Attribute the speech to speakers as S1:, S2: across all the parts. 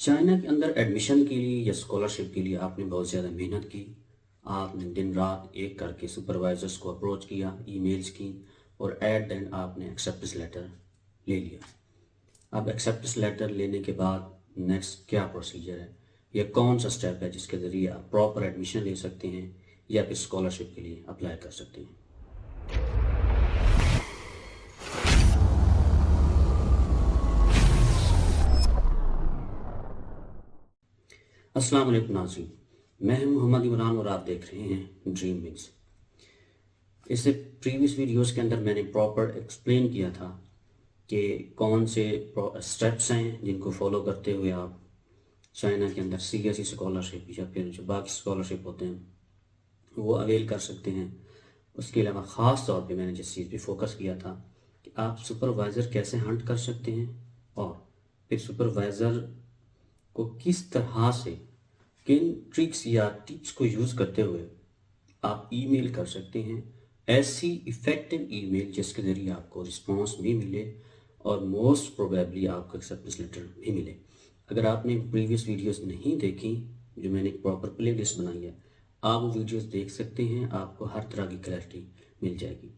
S1: China के अंदर admission के लिए या स्कॉलरशिप के लिए आपने बहुत ज़्यादा मेहनत की। आपने दिन रात एक करके सुपरवाइजर्स को अप्रोच किया, ईमेल्स की, और एट द एंड आपने एक्सेप्टेंस लेटर ले लिया। अब एक्सेप्टेंस लेटर लेने के बाद नेक्स्ट क्या प्रोसीजर है या कौन सा स्टेप है जिसके ज़रिए आप प्रॉपर एडमिशन ले सकते हैं या फिर स्कॉलरशिप के लिए अप्लाई कर सकते हैं। अस्सलाम वालेकुम नाज़रीन, मैं हूं मोहम्मद इमरान और आप देख रहे हैं ड्रीम विंग्स। इससे प्रीवियस वीडियोस के अंदर मैंने प्रॉपर एक्सप्लेन किया था कि कौन से स्टेप्स हैं जिनको फॉलो करते हुए आप चाइना के अंदर सीएसई स्कॉलरशिप या फिर जो बाकी स्कॉलरशिप होते हैं वो अवेल कर सकते हैं। उसके अलावा ख़ास तौर पे मैंने जिस चीज़ पे फोकस किया था कि आप सुपरवाइज़र कैसे हंट कर सकते हैं और फिर सुपरवाइज़र को किस तरह से, किन ट्रिक्स या टिप्स को यूज़ करते हुए आप ईमेल कर सकते हैं, ऐसी इफ़ेक्टिव ईमेल जिसके ज़रिए आपको रिस्पांस भी मिले और मोस्ट प्रोबेबली आपको एक्सेप्टेंस लेटर भी मिले। अगर आपने प्रीवियस वीडियोस नहीं देखी, जो मैंने एक प्रॉपर प्लेलिस्ट बनाई है, आप वो वीडियोस देख सकते हैं, आपको हर तरह की क्लैरिटी मिल जाएगी।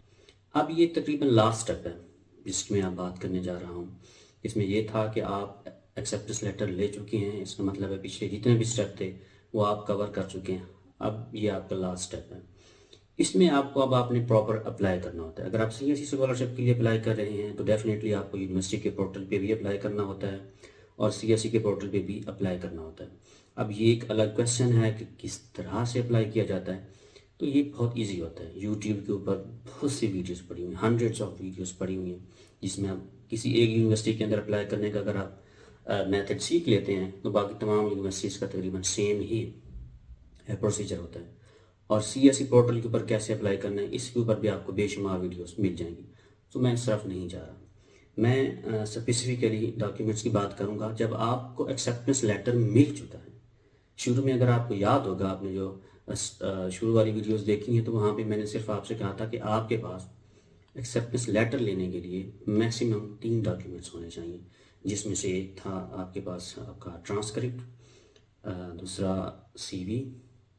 S1: अब ये तकरीबन लास्ट स्टेप है जिसमें आप बात करने जा रहा हूँ। इसमें ये था कि आप एक्सेप्टेंस लेटर ले चुके हैं, इसका मतलब है पिछले जितने भी स्टेप थे वो आप कवर कर चुके हैं। अब ये आपका लास्ट स्टेप है। इसमें आपको अब आपने प्रॉपर अप्लाई करना होता है। अगर आप सीएसई स्कॉलरशिप के लिए अप्लाई कर रहे हैं तो डेफिनेटली आपको यूनिवर्सिटी के पोर्टल पे भी अप्लाई करना होता है और सीएसई के पोर्टल पे भी अप्लाई करना होता है। अब ये एक अलग क्वेश्चन है कि किस तरह से अप्लाई किया जाता है। तो ये बहुत इजी होता है। यूट्यूब के ऊपर बहुत सी वीडियोस पड़ी हुई हैं, हंड्रेड्स ऑफ वीडियोस पड़ी हुई हैं, जिसमें आप किसी एक यूनिवर्सिटी के अंदर अप्लाई करने का अगर आप मेथड सीख लेते हैं तो बाकी तमाम यूनिवर्सिटीज़ का तकरीबन सेम ही प्रोसीजर होता है। और सीएसई पोर्टल के ऊपर कैसे अप्लाई करना है इसके ऊपर भी आपको बेशुमार वीडियोस मिल जाएंगी। तो मैं इस तरफ नहीं जा रहा। मैं स्पेसिफिकली डॉक्यूमेंट्स की बात करूंगा जब आपको एक्सेप्टेंस लेटर मिल चुका है। शुरू में अगर आपको याद होगा, आपने जो शुरू वाली वीडियोस देखी हैं तो वहाँ पे मैंने सिर्फ आपसे कहा था कि आपके पास एक्सेप्टेंस लेटर लेने के लिए मैक्सिमम 3 डॉक्यूमेंट्स होने चाहिए, जिसमें से एक था आपके पास आपका ट्रांसक्रिप्ट, दूसरा सीवी,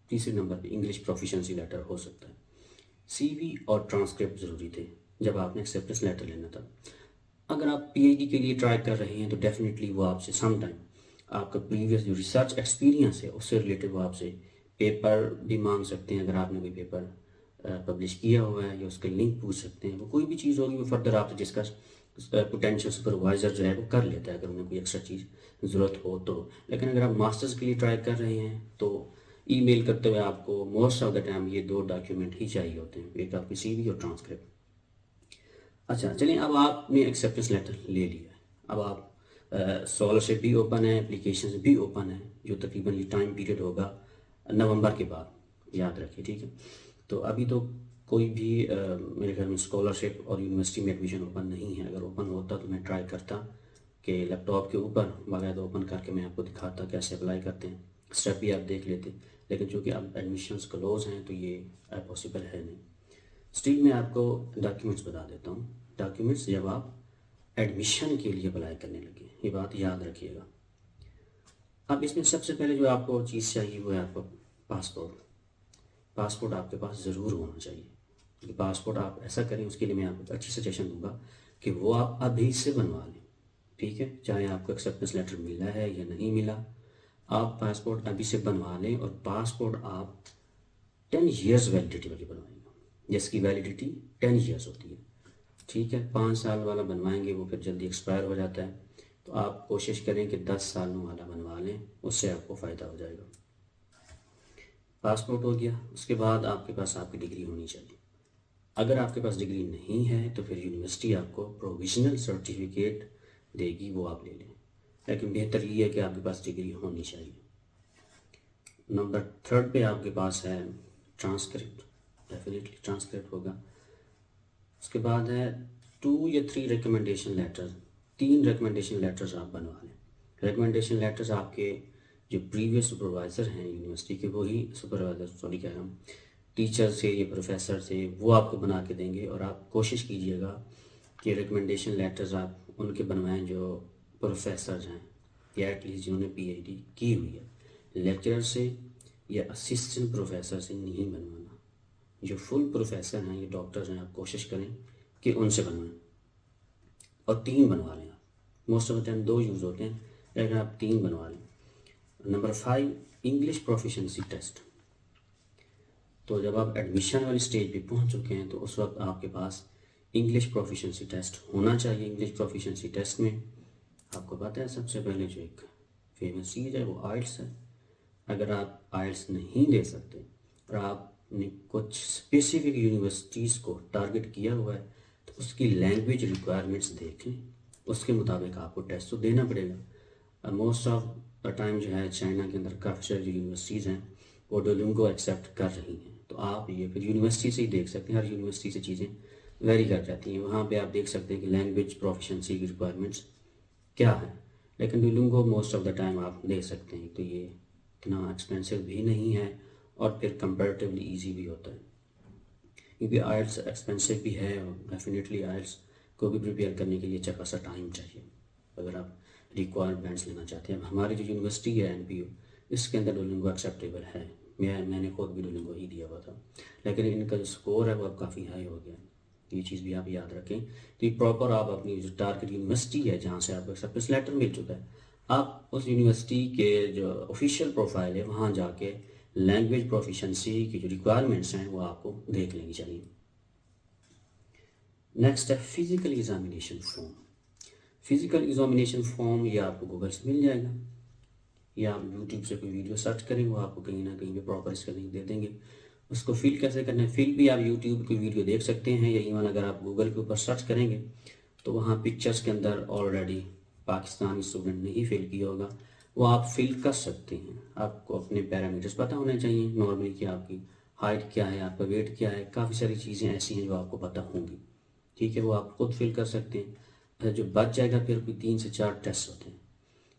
S1: तीसरे नंबर पे इंग्लिश प्रोफिशिएंसी लेटर हो सकता है। सीवी और ट्रांसक्रिप्ट ज़रूरी थे जब आपने एक्सेप्टेंस लेटर लेना था। अगर आप पीएचडी के लिए ट्राई कर रहे हैं तो डेफिनेटली वो आपसे सम टाइम आपका प्रीवियस जो रिसर्च एक्सपीरियंस है उससे रिलेटेड वो आपसे पेपर भी मांग सकते हैं। अगर आपने कोई पेपर पब्लिश किया हुआ है या उसके लिंक पूछ सकते हैं। वो कोई भी चीज़ होगी वो फर्दर आपसे डिस्कस पोटेंशियल सुपरवाइज़र जो है वो कर लेता है अगर उन्हें कोई एक्स्ट्रा चीज़ ज़रूरत हो तो। लेकिन अगर आप मास्टर्स के लिए ट्राई कर रहे हैं तो ईमेल करते हुए आपको मोस्ट ऑफ द टाइम ये 2 डॉक्यूमेंट ही चाहिए होते हैं, एक आपकी सीवी और ट्रांसक्रिप्ट। अच्छा चलिए, अब आपने एक्सेप्टेंस लेटर ले लिया है। अब आप स्कॉलरशिप भी ओपन है, एप्लीकेशन भी ओपन है, जो तकरीबन ये टाइम पीरियड होगा नवंबर के बाद, याद रखिए, ठीक है। तो अभी तो कोई भी मेरे ख्याल में स्कॉलरशिप और यूनिवर्सिटी में एडमिशन ओपन नहीं है। अगर ओपन होता तो मैं ट्राई करता कि लैपटॉप के ऊपर बाकायदा ओपन करके मैं आपको दिखाता कैसे अप्लाई करते हैं, स्टेप भी आप देख लेते। लेकिन चूँकि अब एडमिशन्स क्लोज हैं तो ये पॉसिबल है नहीं। स्टिल मैं आपको डॉक्यूमेंट्स बता देता हूँ। डॉक्यूमेंट्स जब आप एडमिशन के लिए अप्लाई करने लगे, ये बात याद रखिएगा। अब इसमें सबसे पहले जो आपको चीज़ चाहिए वो है आपको पासपोर्ट। पासपोर्ट आपके पास ज़रूर होना चाहिए, क्योंकि पासपोर्ट आप ऐसा करें, उसके लिए मैं आपको अच्छी सजेशन दूंगा कि वो आप अभी से बनवा लें, ठीक है। चाहे आपको एक्सेप्टेंस लेटर मिला है या नहीं मिला, आप पासपोर्ट अभी से बनवा लें। और पासपोर्ट आप 10 ईयर्स वैलिडिटी वाली बनवाएंगे, जिसकी वैलिडिटी 10 ईयर्स होती है, ठीक है। 5 साल वाला बनवाएंगे वो फिर जल्दी एक्सपायर हो जाता है। तो आप कोशिश करें कि 10 सालों वाला बनवा लें, उससे आपको फ़ायदा हो जाएगा। पासपोर्ट हो गया, उसके बाद आपके पास आपकी डिग्री होनी चाहिए। अगर आपके पास डिग्री नहीं है तो फिर यूनिवर्सिटी आपको प्रोविजनल सर्टिफिकेट देगी, वो आप ले लें। लेकिन बेहतर ये है कि आपके पास डिग्री होनी चाहिए। नंबर 3 पे आपके पास है ट्रांसक्रिप्ट, डेफिनेटली ट्रांसक्रिप्ट होगा। उसके बाद है 2 या 3 रिकमेंडेशन लेटर, 3 रिकमेंडेशन लेटर्स आप बनवा लें। रिकमेंडेशन लेटर्स आपके जो प्रीवियस सुपरवाइज़र हैं यूनिवर्सिटी के, वही सुपरवाइज़र, सॉरी कह रहा हूँ, टीचर से या प्रोफेसर से, वो आपको बना के देंगे। और आप कोशिश कीजिएगा कि रिकमेंडेशन लेटर्स आप उनके बनवाएं जो प्रोफेसर हैं, या एटलीस्ट जिन्होंने PhD की हुई है, लेक्चरर से या असिस्टेंट प्रोफेसर से नहीं बनवाना। जो फुल प्रोफेसर हैं, ये डॉक्टर्स हैं, आप कोशिश करें कि उनसे बनवाएं, और 3 बनवा लें आप। Most of the time 2 use होते हैं, लेकिन आप 3 बनवा लें। Number 5, English proficiency test. तो जब आप एडमिशन वाली स्टेज पे पहुंच चुके हैं तो उस वक्त आपके पास इंग्लिश प्रोफिशेंसी टेस्ट होना चाहिए। इंग्लिश प्रोफिशेंसी टेस्ट में आपको पता है सबसे पहले जो एक फेमस चीज़ है वो आइल्स है। अगर आप आइल्स नहीं दे सकते और आपने कुछ स्पेसिफिक यूनिवर्सिटीज़ को टारगेट किया हुआ है तो उसकी लैंग्वेज रिक्वायरमेंट्स देख लें, उसके मुताबिक आपको टेस्ट तो देना पड़ेगा। मोस्ट ऑफ द टाइम जो है चाइना के अंदर काफ़ी सारी जो यूनिवर्सिटीज़ हैं वो डुओलिंगो एक्सेप्ट कर रही हैं, तो आप ये फिर यूनिवर्सिटी से ही देख सकते हैं। हर यूनिवर्सिटी से चीज़ें वेरी कर जाती हैं, वहाँ पे आप देख सकते हैं कि लैंग्वेज प्रोफिशेंसी की रिक्वायरमेंट्स क्या है। लेकिन Duolingo most of the time आप देख सकते हैं तो ये इतना एक्सपेंसिव भी नहीं है और फिर कंपैरेटिवली इजी भी होता है, क्योंकि आइल्स एक्सपेंसिव भी है और डेफिनेटली आइल्स को भी प्रिपेयर करने के लिए अच्छा खासा टाइम चाहिए अगर आप रिक्वायरमेंट्स लेना चाहते हैं। अब हमारी जो यूनिवर्सिटी है NPU, इसके अंदर डुओलिंगो एक्सेप्टेबल है। मैंने खुद भी डुओलिंगो ही दिया हुआ था, लेकिन इनका जो स्कोर है वो अब काफ़ी हाई हो गया है। ये चीज़ भी आप याद रखें। तो ये प्रॉपर आप अपनी जो टारगेट यूनिवर्सिटी है जहाँ से आपको एक्सेप्टेंस लेटर मिल चुका है, आप उस यूनिवर्सिटी के जो ऑफिशियल प्रोफाइल है वहाँ जाके लैंग्वेज प्रोफिशेंसी की जो रिक्वायरमेंट्स हैं वो आपको देख लेनी चाहिए। नेक्स्ट है physical examination form. Physical examination form ये आपको गूगल से मिल जाएगा, या आप यूट्यूब से कोई वीडियो सर्च करें, वो आपको कहीं ना कहीं पे प्रॉपर इसका लिंक दे देंगे। उसको फिल कैसे करना है, फिल भी आप यूट्यूब की वीडियो देख सकते हैं, या इवन अगर आप गूगल के ऊपर सर्च करेंगे तो वहाँ पिक्चर्स के अंदर ऑलरेडी पाकिस्तानी स्टूडेंट ने ही फिल किया होगा, वो आप फिल कर सकते हैं। आपको अपने पैरामीटर्स पता होने चाहिए नॉर्मली कि आपकी हाइट क्या है, आपका वेट क्या है, काफ़ी सारी चीज़ें ऐसी हैं जो आपको पता होंगी, ठीक है, वो आप खुद फिल कर सकते हैं। अच्छा, जो बच जाएगा फिर कोई 3 से 4 टेस्ट होते हैं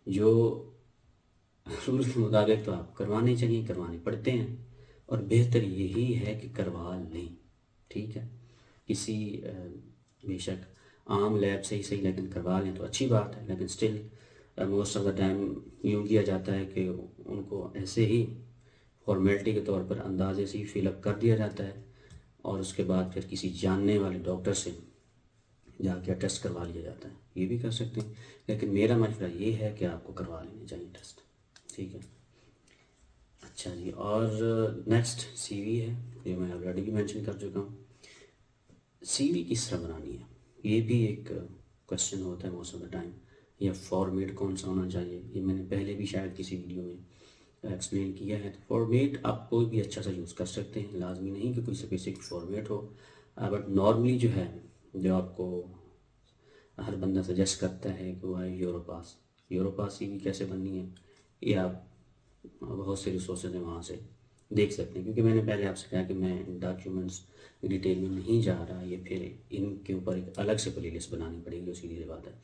S1: जो रूल के मुताबिक तो आप करवाने चाहिए, करवाने पड़ते हैं, और बेहतर यही है कि करवा लें, ठीक है। किसी बेशक आम लैब से ही सही, लेकिन करवा लें तो अच्छी बात है। लेकिन still most of the time यूँ किया जाता है कि उनको ऐसे ही फॉर्मेलिटी के तौर पर अंदाजे से ही फिलअप कर दिया जाता है और उसके बाद फिर किसी जानने वाले डॉक्टर से जाके टेस्ट करवा लिया जाता है। ये भी कर सकते हैं, लेकिन मेरा मशवरा ये है कि आपको करवा लेने चाहिए टेस्ट, ठीक है। अच्छा जी, और नेक्स्ट CV है, ये मैं ऑलरेडी भी मेंशन कर चुका हूँ। CV किस तरह बनानी है, ये भी एक क्वेश्चन होता है मोस्ट ऑफ द टाइम, या फॉर्मेट कौन सा होना चाहिए, ये मैंने पहले भी शायद किसी वीडियो में एक्सप्लेन किया है। तो फॉर्मेट आप कोई भी अच्छा सा यूज़ कर सकते हैं, लाजमी नहीं कि कोई स्पेसिफिक फॉर्मेट हो, बट नॉर्मली जो है जो आपको हर बंदा सजेस्ट करता है कि वो है यूरोपास CV कैसे बननी है, ये आप बहुत से रिसोर्सेज हैं वहाँ से देख सकते हैं। क्योंकि मैंने पहले आपसे कहा कि मैं डॉक्यूमेंट्स डिटेल में नहीं जा रहा, ये फिर इनके ऊपर एक अलग से प्लेलिस्ट बनानी पड़ेगी, सीधी बात है।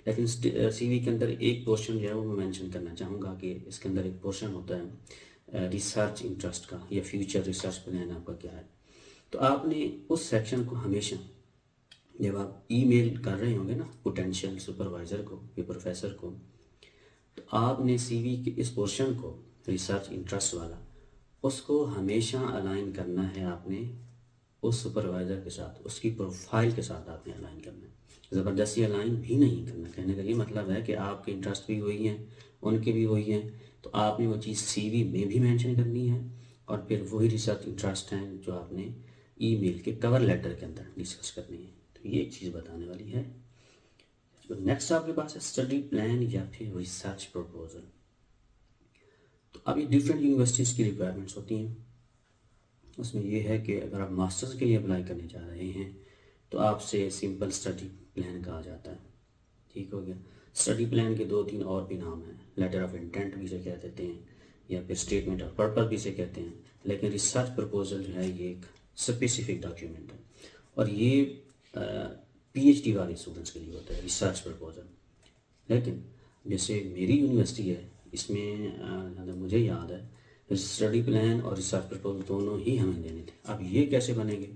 S1: लेकिन CV के अंदर एक पोर्शन जो है वो मैं मेंशन करना चाहूँगा कि इसके अंदर एक पोर्शन होता है रिसर्च इंटरेस्ट का, या फ्यूचर रिसर्च प्लान आपका क्या है। तो आपने उस सेक्शन को हमेशा जब आप ईमेल कर रहे होंगे ना पोटेंशियल सुपरवाइज़र को या प्रोफेसर को, तो आपने CV के इस पोर्शन को रिसर्च इंटरेस्ट वाला उसको हमेशा अलाइन करना है आपने उस सुपरवाइज़र के साथ, उसकी प्रोफाइल के साथ आपने अलाइन करना है। ज़बरदस्ती अलाइन भी नहीं करना। कहने का ये मतलब है कि आपके इंटरेस्ट भी वही हैं, उनके भी वही हैं, तो आपने वो चीज़ CV में भी मेंशन करनी है, और फिर वही रिसर्च इंटरेस्ट हैं जो आपने ईमेल के कवर लेटर के अंदर डिस्कस करनी है। तो ये एक चीज़ बताने वाली है। तो नेक्स्ट आपके पास है स्टडी प्लान या फिर रिसर्च प्रपोजल। तो अब ये डिफरेंट यूनिवर्सिटीज़ की रिक्वायरमेंट्स होती हैं। उसमें ये है कि अगर आप मास्टर्स के लिए अप्लाई करने जा रहे हैं तो आपसे सिंपल स्टडी प्लान कहा जाता है, ठीक हो गया। स्टडी प्लान के 2-3 और भी नाम हैं, लेटर ऑफ इंटेंट भी से कह देते हैं, या फिर स्टेटमेंट ऑफ पर्पस भी से कहते हैं। लेकिन रिसर्च प्रपोजल जो है ये एक स्पेसिफिक डॉक्यूमेंट है, और ये PhD वाले स्टूडेंट्स के लिए होता है रिसर्च प्रपोजल। लेकिन जैसे मेरी यूनिवर्सिटी है, इसमें मुझे याद है स्टडी प्लान और रिसर्च प्रपोजल दोनों ही हमें देने थे। अब ये कैसे बनेंगे,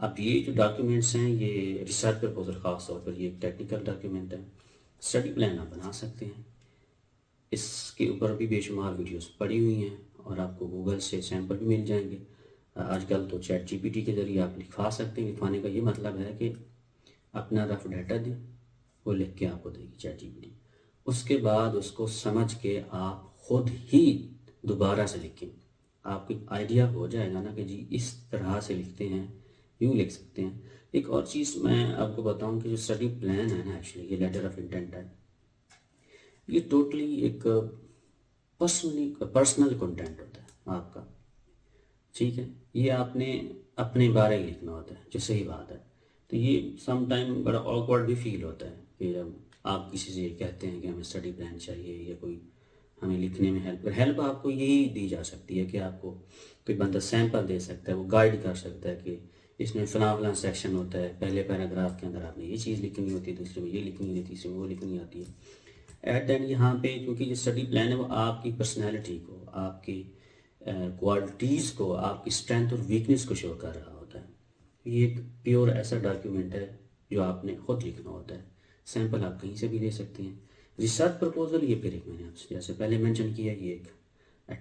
S1: अब ये जो डॉक्यूमेंट्स हैं, ये रिसर्च प्रपोजल ख़ास तौर पर ये एक टेक्निकल डॉक्यूमेंट है। स्टडी प्लान आप बना सकते हैं, इसके ऊपर भी बेशुमार वीडियोस पड़ी हुई हैं और आपको गूगल से सैंपल भी मिल जाएंगे। आजकल तो चैट जीपीटी के ज़रिए आप लिखवा सकते हैं। लिखवाने का ये मतलब है कि अपना रफ डाटा दें, वो लिख के आपको देगी चैट जीपीटी। उसके बाद उसको समझ के आप खुद ही दोबारा से लिखें। आपको आइडिया हो जाएगा ना कि जी इस तरह से लिखते हैं, यूँ लिख सकते हैं। एक और चीज़ मैं आपको बताऊं कि जो स्टडी प्लान है ना, एक्चुअली ये लेटर ऑफ इंटेंट है, ये टोटली एक पर्सनल कंटेंट होता है आपका, ठीक है। ये आपने अपने बारे में लिखना होता है, जो सही बात है। तो ये सम टाइम बड़ा ऑकवर्ड भी फील होता है कि जब आप किसी से कहते हैं कि हमें स्टडी प्लान चाहिए या कोई हमें लिखने में हेल्प आपको यही दी जा सकती है कि आपको कोई बंदा सैंपल दे सकता है, वो गाइड कर सकता है कि इसमें फलां सेक्शन होता है, पहले पैराग्राफ के अंदर आपने ये चीज़ लिखनी होती है, दूसरे में ये लिखनी होती है, तीसरे में वो लिखनी आती है। एट एंड यहाँ पे क्योंकि ये स्टडी प्लान है वो आपकी पर्सनैलिटी को, आपकी क्वालिटीज़ को, आपकी स्ट्रेंथ और वीकनेस को शो कर रहा होता है। ये एक प्योर ऐसा डॉक्यूमेंट है जो आपने खुद लिखना होता है। सैंपल आप कहीं से भी ले सकते हैं। रिसर्च प्रपोजल ये फिर एक मैंने आपसे जैसे पहले मेंशन किया, ये एक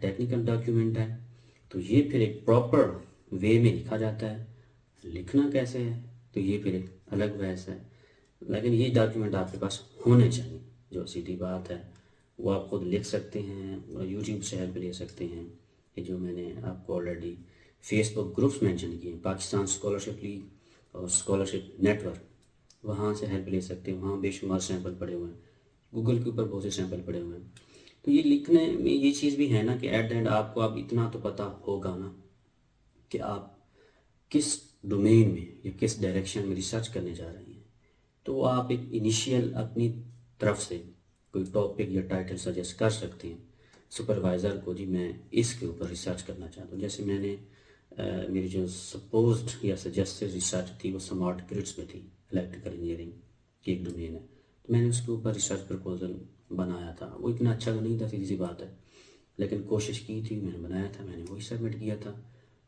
S1: टेक्निकल डॉक्यूमेंट है, तो ये फिर एक प्रॉपर वे में लिखा जाता है। लिखना कैसे है तो ये फिर एक अलग बहस है, लेकिन ये डॉक्यूमेंट आपके पास होने चाहिए। जो सीधी बात है वो आप खुद लिख सकते हैं और यूट्यूब से हेल्प ले सकते हैं। ये जो मैंने आपको ऑलरेडी फेसबुक ग्रुप्स मेंशन किए, पाकिस्तान स्कॉलरशिप लीग और स्कॉलरशिप नेटवर्क, वहाँ से हेल्प ले सकते हैं। वहाँ बेशुमार सैंपल पड़े हुए हैं, गूगल के ऊपर बहुत से सैंपल पड़े हुए हैं। तो ये लिखने में ये चीज़ भी है ना कि एट द एंड आपको अब इतना तो पता होगा ना कि आप किस डोमेन में या किस डायरेक्शन में रिसर्च करने जा रहे हैं। तो आप एक इनिशियल अपनी तरफ से कोई टॉपिक या टाइटल सजेस्ट कर सकते हैं सुपरवाइज़र को, जी मैं इसके ऊपर रिसर्च करना चाहता हूँ। जैसे मैंने मेरी जो सपोज्ड या सजेस्टेड रिसर्च थी वो स्मार्ट ग्रिड्स में थी, इलेक्ट्रिकल इंजीनियरिंग की एक डोमेन है। तो मैंने उसके ऊपर रिसर्च प्रपोजल बनाया था। वो इतना अच्छा तो नहीं था, सीधी सी बात है, लेकिन कोशिश की थी, मैंने बनाया था, मैंने वही सबमिट किया था।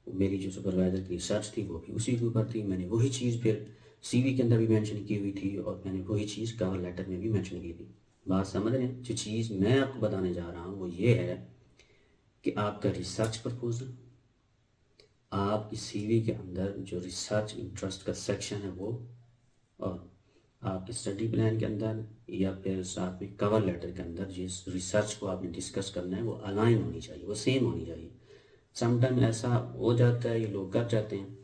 S1: मेरी जो सुपरवाइज़र की रिसर्च थी वो भी उसी के ऊपर थी। मैंने वही चीज़ फिर सीवी के अंदर भी मेंशन की हुई थी और मैंने वही चीज़ कवर लेटर में भी मेंशन की थी। बात समझ रहे हैं? जो चीज़ मैं आपको बताने जा रहा हूँ वो ये है कि आपका रिसर्च प्रपोजल, आपकी सीवी के अंदर जो रिसर्च इंटरेस्ट का सेक्शन है वो, और आपके स्टडी प्लान के अंदर या फिर साथ में कवर लेटर के अंदर जिस रिसर्च को आपने डिस्कस करना है वो अलाइन होनी चाहिए, वो सेम होनी चाहिए। समटाइम ऐसा हो जाता है, ये लोग कर जाते हैं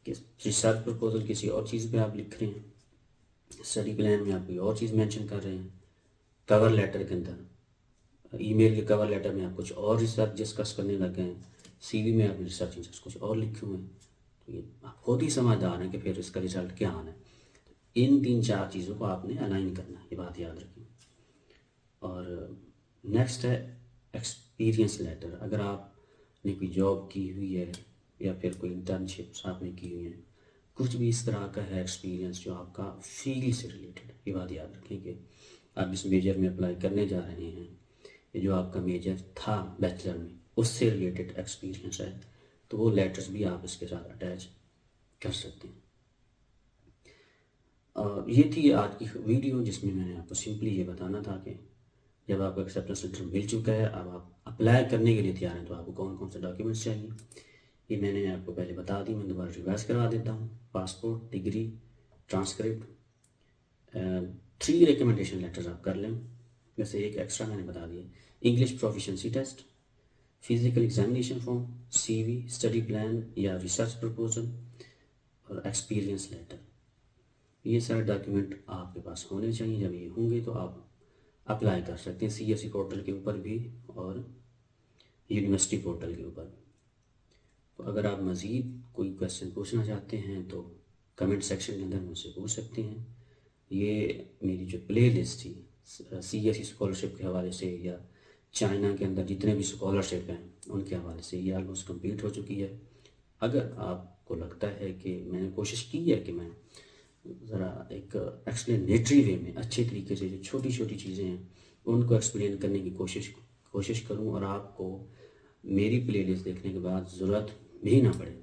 S1: कि रिसर्च प्रपोजल किसी और चीज़ पे आप लिख रहे हैं, स्टडी प्लान में आप कोई और चीज़ मेंशन कर रहे हैं, कवर लेटर के अंदर, ईमेल के कवर लेटर में आप कुछ और रिसर्च डिस्कस करने लग गए हैं, सीवी में आप रिसर्च इंटरेस्ट कुछ और लिखे हुए हैं। तो ये आप खुद ही समझदार हैं कि फिर इसका रिजल्ट क्या आना है। तो इन 3-4 चीज़ों को आपने अलाइन करना है, ये बात याद रखें। और नेक्स्ट है एक्सपीरियंस लेटर। अगर आपने कोई जॉब की हुई है या फिर कोई इंटर्नशिप्स आपने की हुई हैं, कुछ भी इस तरह का है एक्सपीरियंस जो आपका फील्ड से रिलेटेड है, ये बात याद रखें कि आप इस मेजर में अप्लाई करने जा रहे हैं, ये जो आपका मेजर था बैचलर में उससे रिलेटेड एक्सपीरियंस है, तो वो लेटर्स भी आप इसके साथ अटैच कर सकते हैं। ये थी आज की वीडियो जिसमें मैंने आपको सिंपली ये बताना था कि जब आपको एक्सेप्टेंस लेटर मिल चुका है, अब आप अप्लाई करने के लिए तैयार हैं, तो आपको कौन कौन से डॉक्यूमेंट्स चाहिए ये मैंने आपको पहले बता दी। मैं दोबारा रिवाइज करवा देता हूँ। Passport, degree, transcript, 3 recommendation letters आप कर लें, वैसे एक एक्स्ट्रा मैंने बता दिया, English proficiency test, physical examination form, CV, study plan या रिसर्च प्रपोजल और एक्सपीरियंस लेटर। ये सारे डॉक्यूमेंट आपके पास होने चाहिए। जब ये होंगे तो आप अप्लाई कर सकते हैं सीएसई पोर्टल के ऊपर भी और यूनिवर्सिटी पोर्टल के ऊपर। तो अगर आप मज़ीद कोई क्वेश्चन पूछना चाहते हैं तो कमेंट सेक्शन के अंदर मुझसे पूछ सकते हैं। ये मेरी जो प्ले लिस्ट थी सीएसई स्कॉलरशिप के हवाले से या चाइना के अंदर जितने भी स्कॉलरशिप हैं उनके हवाले से, ये ऑलमोस्ट कंप्लीट हो चुकी है। अगर आपको लगता है कि मैंने कोशिश की है कि मैं ज़रा एक एक्सप्लेनेटरी वे में अच्छे तरीके से जो छोटी छोटी चीज़ें हैं उनको एक्सप्लेन करने की कोशिश करूं और आपको मेरी प्लेलिस्ट देखने के बाद ज़रूरत भी ना पड़े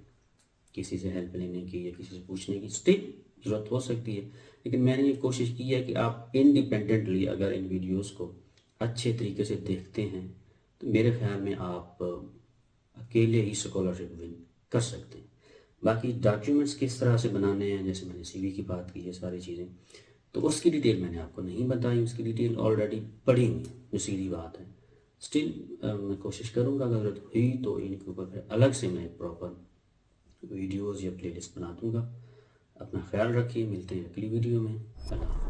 S1: किसी से हेल्प लेने की या किसी से पूछने की। स्टिल ज़रूरत हो सकती है, लेकिन मैंने ये कोशिश की है कि आप इंडिपेंडेंटली अगर इन वीडियोस को अच्छे तरीके से देखते हैं तो मेरे ख्याल में आप अकेले ही स्कॉलरशिप विन कर सकते हैं। बाकी डॉक्यूमेंट्स किस तरह से बनाने हैं, जैसे मैंने सीवी की बात की है, सारी चीज़ें तो उसकी डिटेल मैंने आपको नहीं बताई, उसकी डिटेल ऑलरेडी पड़ी हुई है, जो सीधी बात है। स्टिल मैं कोशिश करूँगा अगर हुई तो इनके ऊपर फिर अलग से मैं एक प्रॉपर वीडियोज़ या प्लेलिस्ट बना दूँगा। अपना ख्याल रखिए, मिलते हैं अगली वीडियो में। अल्लाह।